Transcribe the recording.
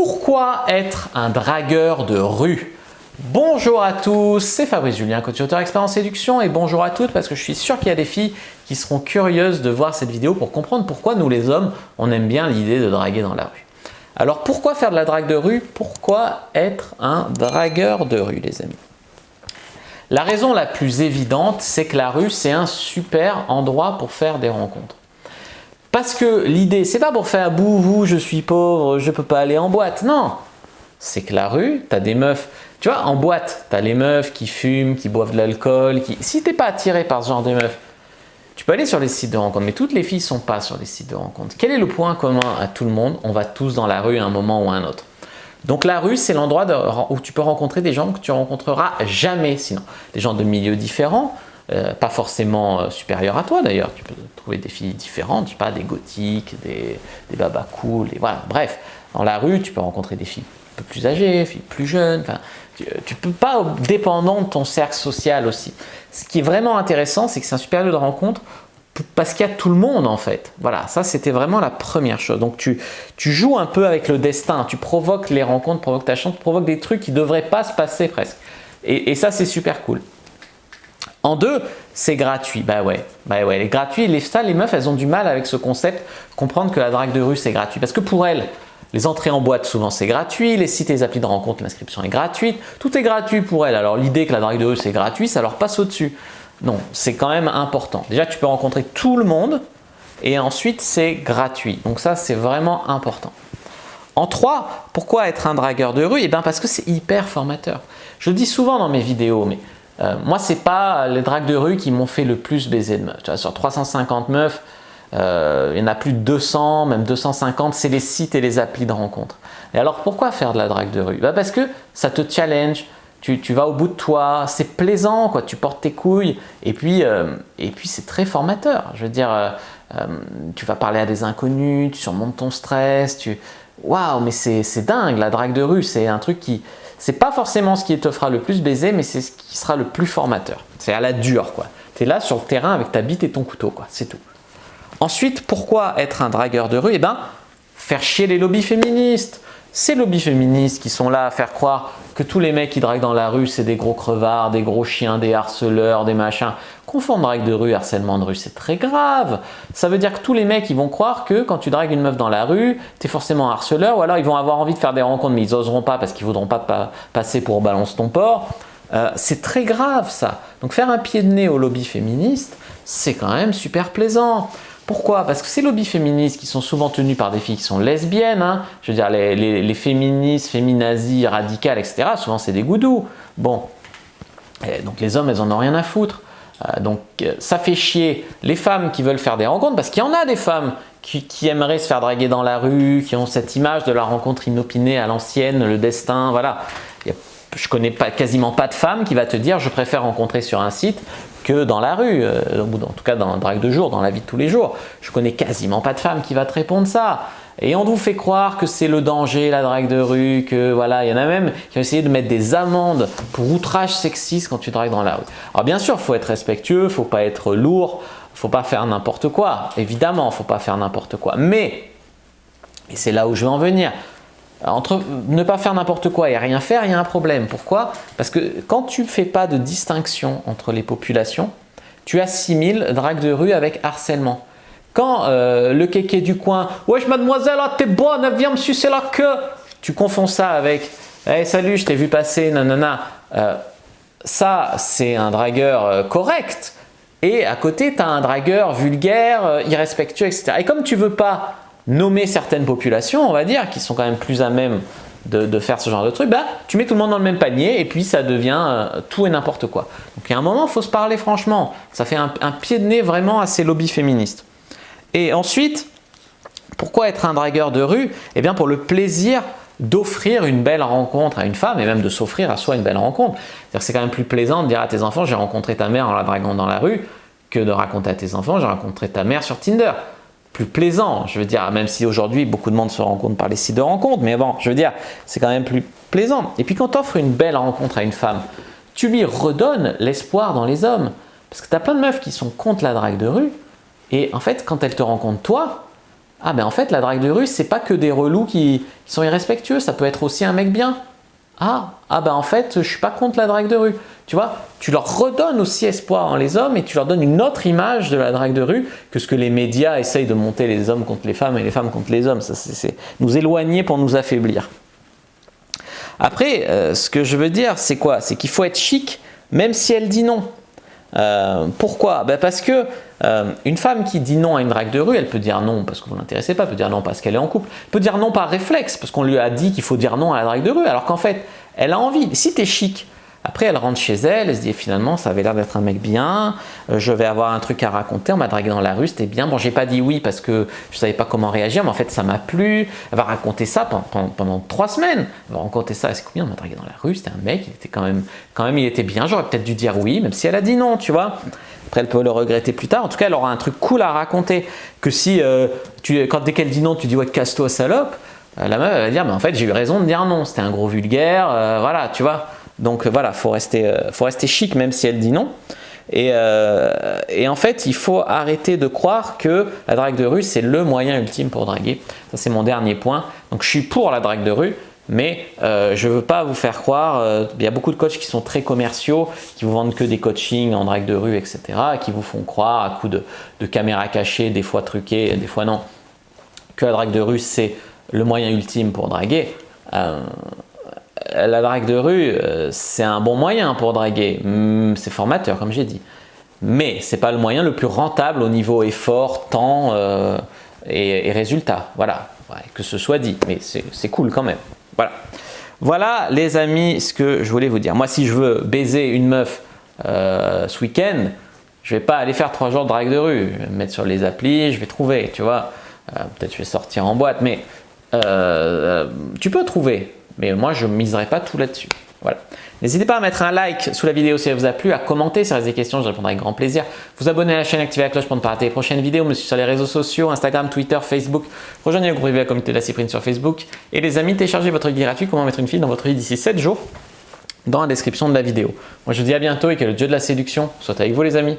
Pourquoi être un dragueur de rue? Bonjour à tous, c'est Fabrice Julien, coach auteur expert en séduction, et bonjour à toutes parce que je suis sûr qu'il y a des filles qui seront curieuses de voir cette vidéo pour comprendre pourquoi nous les hommes, on aime bien l'idée de draguer dans la rue. Alors pourquoi faire de la drague de rue? Pourquoi être un dragueur de rue, les amis? La raison la plus évidente, c'est que la rue, c'est un super endroit pour faire des rencontres. Parce que l'idée, c'est pas pour faire bouhou, je suis pauvre, je peux pas aller en boîte. Non, c'est que la rue, tu as des meufs. Tu vois, en boîte, tu as les meufs qui fument, qui boivent de l'alcool. Si tu n'es pas attiré par ce genre de meufs, tu peux aller sur les sites de rencontres. Mais toutes les filles ne sont pas sur les sites de rencontres. Quel est le point commun à tout le monde? On va tous dans la rue à un moment ou à un autre. Donc la rue, c'est l'endroit où tu peux rencontrer des gens que tu rencontreras jamais sinon. Des gens de milieux différents. Pas forcément supérieurs à toi d'ailleurs, tu peux trouver des filles différentes, je sais pas, des gothiques, des babas cool, et voilà. Bref, dans la rue, tu peux rencontrer des filles un peu plus âgées, filles plus jeunes, enfin, tu peux pas, dépendant de ton cercle social aussi. Ce qui est vraiment intéressant, c'est que c'est un super lieu de rencontre parce qu'il y a tout le monde en fait. Voilà, ça c'était vraiment la première chose. Donc tu joues un peu avec le destin, tu provoques les rencontres, provoques ta chance, tu provoques des trucs qui ne devraient pas se passer presque. Et ça c'est super cool. En deux, c'est gratuit. Bah ouais, les gratuits, les meufs, elles ont du mal avec ce concept, comprendre que la drague de rue, c'est gratuit. Parce que pour elles, les entrées en boîte, souvent, c'est gratuit. Les sites et les applis de rencontre, l'inscription est gratuite. Tout est gratuit pour elles. Alors l'idée que la drague de rue, c'est gratuit, ça leur passe au-dessus. Non, c'est quand même important. Déjà, tu peux rencontrer tout le monde et ensuite, c'est gratuit. Donc ça, c'est vraiment important. En trois, pourquoi être un dragueur de rue? Eh bien, parce que c'est hyper formateur. Je le dis souvent dans mes vidéos, mais moi, c'est pas les dragues de rue qui m'ont fait le plus baiser de meufs. Tu vois, sur 350 meufs, il y en a plus de 200, même 250, c'est les sites et les applis de rencontre. Et alors, pourquoi faire de la drague de rue? Parce que ça te challenge, tu vas au bout de toi, c'est plaisant, quoi. Tu portes tes couilles, et puis c'est très formateur. Je veux dire, tu vas parler à des inconnus, tu surmontes ton stress, waouh, mais c'est dingue, la drague de rue, c'est un truc qui... C'est pas forcément ce qui te fera le plus baiser, mais c'est ce qui sera le plus formateur. C'est à la dure, quoi. Tu es là sur le terrain avec ta bite et ton couteau, quoi. C'est tout. Ensuite, pourquoi être un dragueur de rue? Eh bien, faire chier les lobbies féministes. Ces lobbies féministes qui sont là à faire croire que tous les mecs qui draguent dans la rue, c'est des gros crevards, des gros chiens, des harceleurs, des machins. Confondre drague de rue, harcèlement de rue, c'est très grave. Ça veut dire que tous les mecs, ils vont croire que quand tu dragues une meuf dans la rue, tu es forcément un harceleur, ou alors ils vont avoir envie de faire des rencontres, mais ils n'oseront pas parce qu'ils ne voudront pas passer pour balance ton porc. C'est très grave ça. Donc faire un pied de nez au lobby féministe, c'est quand même super plaisant. Pourquoi? Parce que ces lobbies féministes qui sont souvent tenus par des filles qui sont lesbiennes, hein, je veux dire les féministes, féminazis, radicales, etc., souvent c'est des goudous. Bon, donc les hommes, elles en ont rien à foutre. Donc ça fait chier les femmes qui veulent faire des rencontres, parce qu'il y en a des femmes qui aimeraient se faire draguer dans la rue, qui ont cette image de la rencontre inopinée à l'ancienne, le destin, voilà. Je connais quasiment pas de femme qui va te dire je préfère rencontrer sur un site que dans la rue, ou en tout cas dans la drague de jour, dans la vie de tous les jours. Je connais quasiment pas de femme qui va te répondre ça. Et on vous fait croire que c'est le danger, la drague de rue, que voilà, il y en a même qui ont essayé de mettre des amendes pour outrage sexiste quand tu dragues dans la rue. Alors bien sûr, il faut être respectueux, il ne faut pas être lourd, il ne faut pas faire n'importe quoi. Évidemment, il ne faut pas faire n'importe quoi. Mais, et c'est là où je veux en venir, entre ne pas faire n'importe quoi et rien faire, il y a un problème. Pourquoi? Parce que quand tu ne fais pas de distinction entre les populations, tu assimiles drague de rue avec harcèlement. Quand le kéké du coin « Wesh mademoiselle, ah, t'es bonne, viens me sucer la queue !» Tu confonds ça avec hey, « Salut, je t'ai vu passer, nanana ». Ça, c'est un dragueur correct. Et à côté, tu as un dragueur vulgaire, irrespectueux, etc. Et comme tu ne veux pas nommer certaines populations, on va dire, qui sont quand même plus à même de faire ce genre de truc, bah, tu mets tout le monde dans le même panier et puis ça devient tout et n'importe quoi. Donc il y a un moment, il faut se parler franchement. Ça fait un pied de nez vraiment à ces lobbies féministes. Et ensuite, pourquoi être un dragueur de rue? Eh bien pour le plaisir d'offrir une belle rencontre à une femme et même de s'offrir à soi une belle rencontre. C'est-à-dire que c'est quand même plus plaisant de dire à tes enfants « j'ai rencontré ta mère en la draguant dans la rue » que de raconter à tes enfants « j'ai rencontré ta mère sur Tinder ». Plus plaisant, je veux dire, même si aujourd'hui beaucoup de monde se rencontre par les sites de rencontres, mais bon, je veux dire, c'est quand même plus plaisant. Et puis quand tu offres une belle rencontre à une femme, tu lui redonnes l'espoir dans les hommes. Parce que tu as plein de meufs qui sont contre la drague de rue, et en fait, quand elles te rencontrent toi, Ah ben en fait la drague de rue c'est pas que des relous qui sont irrespectueux, ça peut être aussi un mec bien. Ah ben en fait je suis pas contre la drague de rue. Tu vois, tu leur redonnes aussi espoir en les hommes et tu leur donnes une autre image de la drague de rue que ce que les médias essayent de monter les hommes contre les femmes et les femmes contre les hommes. Ça c'est nous éloigner pour nous affaiblir. Après, ce que je veux dire c'est quoi? C'est qu'il faut être chic même si elle dit non. Pourquoi? Ben parce que une femme qui dit non à une drague de rue, elle peut dire non parce que vous ne l'intéressez pas, elle peut dire non parce qu'elle est en couple, elle peut dire non par réflexe parce qu'on lui a dit qu'il faut dire non à la drague de rue alors qu'en fait elle a envie. Si tu es chic, après elle rentre chez elle, elle se dit finalement ça avait l'air d'être un mec bien, je vais avoir un truc à raconter, on m'a dragué dans la rue, c'était bien, bon j'ai pas dit oui parce que je savais pas comment réagir mais en fait ça m'a plu, elle va raconter ça pendant 3 semaines, elle va raconter ça, c'est combien on m'a dragué dans la rue, c'était un mec, il était quand même il était bien, j'aurais peut-être dû dire oui même si elle a dit non, tu vois. Après, elle peut le regretter plus tard. En tout cas, elle aura un truc cool à dès qu'elle dit non, tu dis ouais, casse-toi, salope. La meuf elle va dire, mais en fait, j'ai eu raison de dire non. C'était un gros vulgaire, voilà, tu vois. Donc voilà, faut rester chic même si elle dit non. Et en fait, il faut arrêter de croire que la drague de rue, c'est le moyen ultime pour draguer. Ça, c'est mon dernier point. Donc, je suis pour la drague de rue. Mais je ne veux pas vous faire croire, il y a beaucoup de coachs qui sont très commerciaux, qui vous vendent que des coachings en drague de rue, etc. et qui vous font croire à coup de caméras cachées, des fois truquées, des fois non, que la drague de rue c'est le moyen ultime pour draguer. La drague de rue, c'est un bon moyen pour draguer, c'est formateur comme j'ai dit. Mais ce n'est pas le moyen le plus rentable au niveau effort, temps et résultat. Voilà, ouais, que ce soit dit, mais c'est cool quand même. Voilà les amis ce que je voulais vous dire. Moi si je veux baiser une meuf ce week-end, je vais pas aller faire 3 jours de drague de rue. Je vais me mettre sur les applis, je vais trouver, tu vois. Peut-être je vais sortir en boîte, mais tu peux trouver. Mais moi je ne miserai pas tout là-dessus. Voilà. N'hésitez pas à mettre un like sous la vidéo si elle vous a plu, à commenter si vous avez des questions, je répondrai avec grand plaisir. Vous abonner à la chaîne, activer la cloche pour ne pas rater les prochaines vidéos, me suivre sur les réseaux sociaux, Instagram, Twitter, Facebook. Rejoignez le groupe privé de la communauté de la Cyprine sur Facebook. Et les amis, téléchargez votre guide gratuit comment mettre une fille dans votre vie d'ici 7 jours dans la description de la vidéo. Moi je vous dis à bientôt et que le dieu de la séduction soit avec vous les amis.